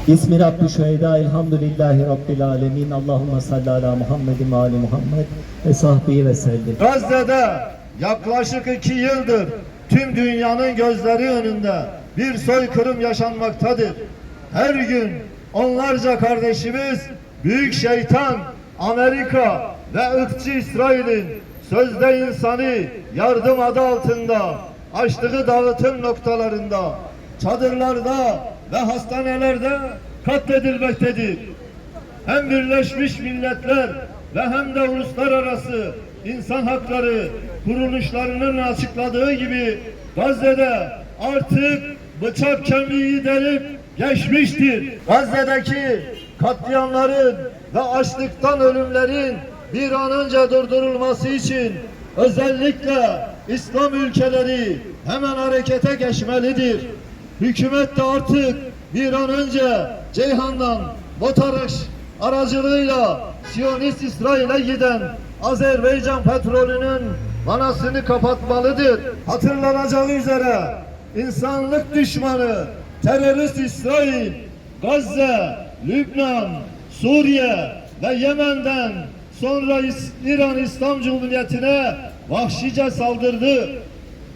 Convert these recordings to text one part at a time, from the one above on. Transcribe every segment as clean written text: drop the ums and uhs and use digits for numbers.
İsmi Rabbi Şühedâ elhamdülillahi Rabbil alemin. Allahümme salli ala Muhammedin ve ali Muhammed ve sahbihi ve sellim. Gazze'de yaklaşık 2 yıldır tüm dünyanın gözleri önünde bir soykırım yaşanmaktadır. Her gün onlarca kardeşimiz büyük şeytan Amerika ve ırkçı İsrail'in sözde insani yardım adı altında açtığı dağıtım noktalarında, çadırlarda ve hastanelerde katledilmektedir. Hem Birleşmiş Milletler ve hem de uluslararası insan hakları kuruluşlarının açıkladığı gibi Gazze'de artık bıçak kemiği delip geçmiştir. Gazze'deki katliamların ve açlıktan ölümlerin bir an önce durdurulması için özellikle İslam ülkeleri hemen harekete geçmelidir. Hükümet de artık bir an önce Ceyhan'dan Motoreş aracılığıyla Siyonist İsrail'e giden Azerbaycan petrolünün vanasını kapatmalıdır. Hatırlanacağı üzere insanlık düşmanı terörist İsrail, Gazze, Lübnan, Suriye ve Yemen'den sonra İran İslam Cumhuriyeti'ne vahşice saldırdı.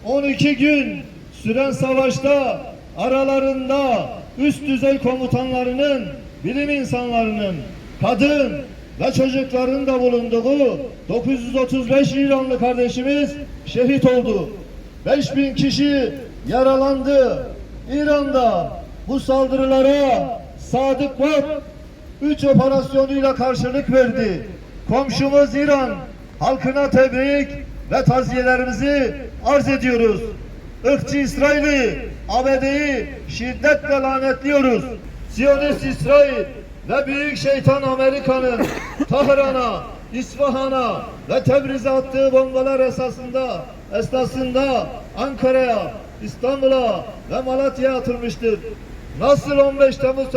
12 gün süren savaşta aralarında üst düzey komutanlarının, bilim insanlarının, kadın ve çocukların da bulunduğu 935 İranlı kardeşimiz şehit oldu. 5000 kişi yaralandı. İran'da bu saldırılara Sadık Vat 3 operasyonuyla karşılık verdi. Komşumuz İran halkına tebrik ve taziyelerimizi arz ediyoruz. Irkçı İsrail'i, ABD'yi şiddetle lanetliyoruz. Siyonist İsrail ve büyük şeytan Amerika'nın Tahran'a, İsfahan'a ve Tebriz'e attığı bombalar esnasında Ankara'ya, İstanbul'a ve Malatya'ya atılmıştır. Nasıl 15 Temmuz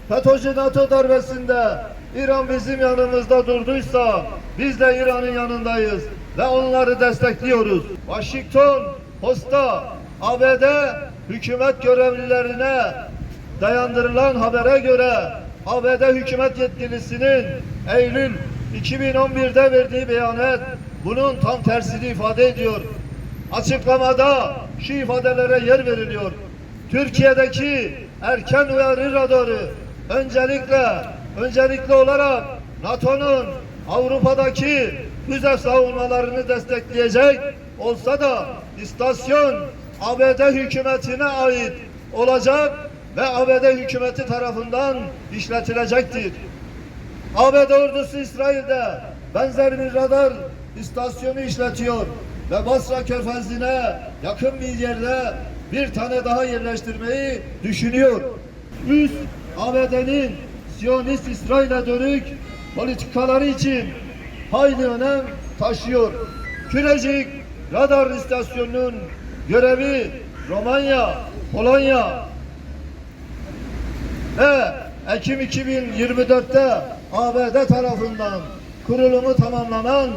FETÖ'cü NATO darbesinde İran bizim yanımızda durduysa biz de İran'ın yanındayız ve onları destekliyoruz. Washington Post'a ABD hükümet görevlilerine dayandırılan habere göre ABD hükümet yetkilisinin Eylül 2011'de verdiği beyanet bunun tam tersini ifade ediyor. Açıklamada şu ifadelere yer veriliyor. Türkiye'deki erken uyarı radarı öncelikli olarak NATO'nun Avrupa'daki füze savunmalarını destekleyecek olsa da istasyon ABD hükümetine ait olacak ve ABD hükümeti tarafından işletilecektir. ABD ordusu İsrail'de benzer bir radar istasyonu işletiyor ve Basra Körfezi'ne yakın bir yerde bir tane daha yerleştirmeyi düşünüyor. Üst ABD'nin Siyonist İsrail'e dönük politikaları için hayli önem taşıyor. Kürecik radar istasyonunun görevi Romanya, Polonya ve Ekim 2024'te ABD tarafından kurulumu tamamlanan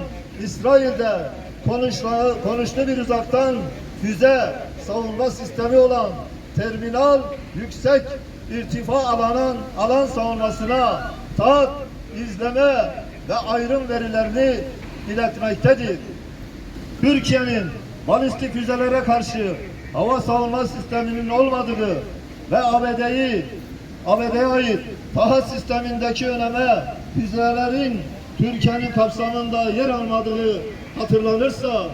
İsrail'de konuşlu bir uzaktan füze savunma sistemi olan terminal yüksek irtifa alan savunmasına taat, izleme ve ayrım verilerini iletmektedir. Türkiye'nin balistik füzelere karşı hava savunma sisteminin olmadığı ve ABD'ye ait tahat sistemindeki öneme füzelerin Türkiye'nin kapsamında yer almadığı hatırlanırsa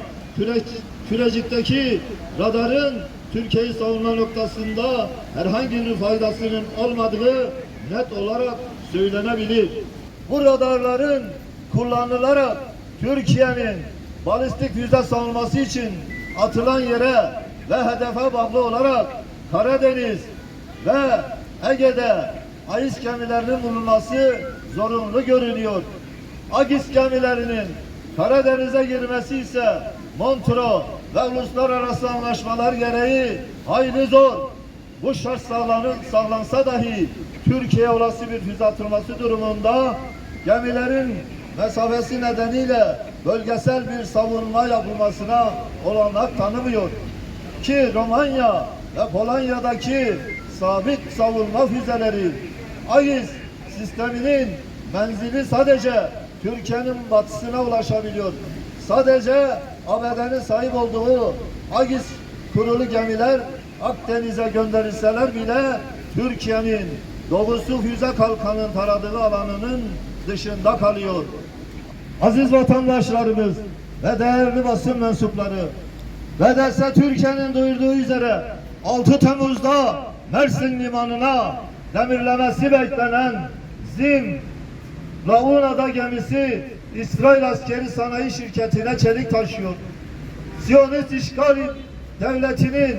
Kürecik'teki radarın Türkiye'yi savunma noktasında herhangi bir faydasının olmadığı net olarak söylenebilir. Bu radarların kullanılarak Türkiye'nin balistik füze savunması için atılan yere ve hedefe bağlı olarak Karadeniz ve Ege'de AİS gemilerinin bulunması zorunlu görülüyor. AİS gemilerinin Karadeniz'e girmesi ise Montreux ve uluslararası anlaşmalar gereği hayli zor. Bu şart sağlansa dahi Türkiye olası bir füze atılması durumunda gemilerin mesafesi nedeniyle bölgesel bir savunma yapılmasına olanak tanımıyor. Ki Romanya ve Polonya'daki sabit savunma füzeleri, AİS sisteminin menzili sadece Türkiye'nin batısına ulaşabiliyor. Sadece ABD'nin sahip olduğu AİS kurulu gemiler Akdeniz'e gönderilseler bile Türkiye'nin doğusu füze kalkanın taradığı alanının dışında kalıyor. Aziz vatandaşlarımız ve değerli basın mensupları, Bedel'se Türkiye'nin duyurduğu üzere 6 Temmuz'da Mersin Limanı'na demirlemesi beklenen ZİM Launa'da gemisi İsrail Askeri Sanayi Şirketi'ne çelik taşıyor. Siyonist işgal devletinin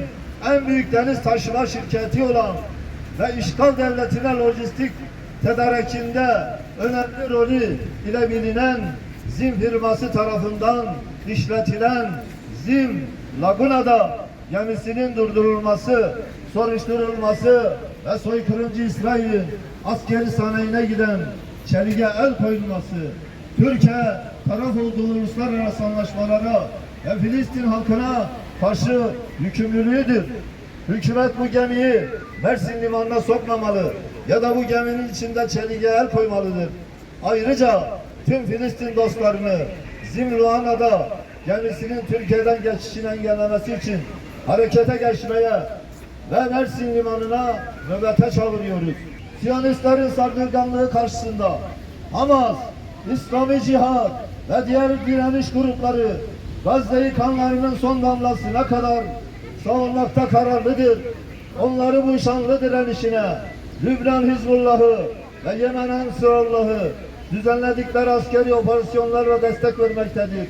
en büyük deniz taşıma şirketi olan ve işgal devletine lojistik tedarikinde önemli rolü ile bilinen ZİM firması tarafından işletilen ZİM Laguna'da gemisinin durdurulması, soruşturulması ve soykırımcı İsrail'in askeri sanayine giden çeliğe el koyulması, Türkiye taraf olduğu uluslararası anlaşmalara ve Filistin halkına karşı yükümlülüğüdür. Hükümet bu gemiyi Mersin limanına sokmamalı ya da bu geminin içinde çeliğe el koymalıdır. Ayrıca tüm Filistin dostlarını ZİM Launa'da gemisinin Türkiye'den geçişini engellemesi için harekete geçmeye ve Mersin limanına nöbete çağırıyoruz. Siyonistlerin saldırganlığı karşısında Hamas, İslami Cihad ve diğer direniş grupları Gazze'yi kanlarının son damlasına kadar savunmakta kararlıdır. Onları bu şanlı direnişine Lübnan Hizbullah'ı ve Yemen Ensarallah'ı düzenledikleri askeri operasyonlarla destek vermektedir.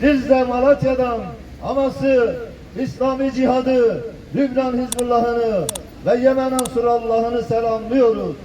Biz de Malatya'dan Hamas'ı, İslami Cihad'ı, Lübnan Hizbullah'ını ve Yemen Ensarallah'ını selamlıyoruz.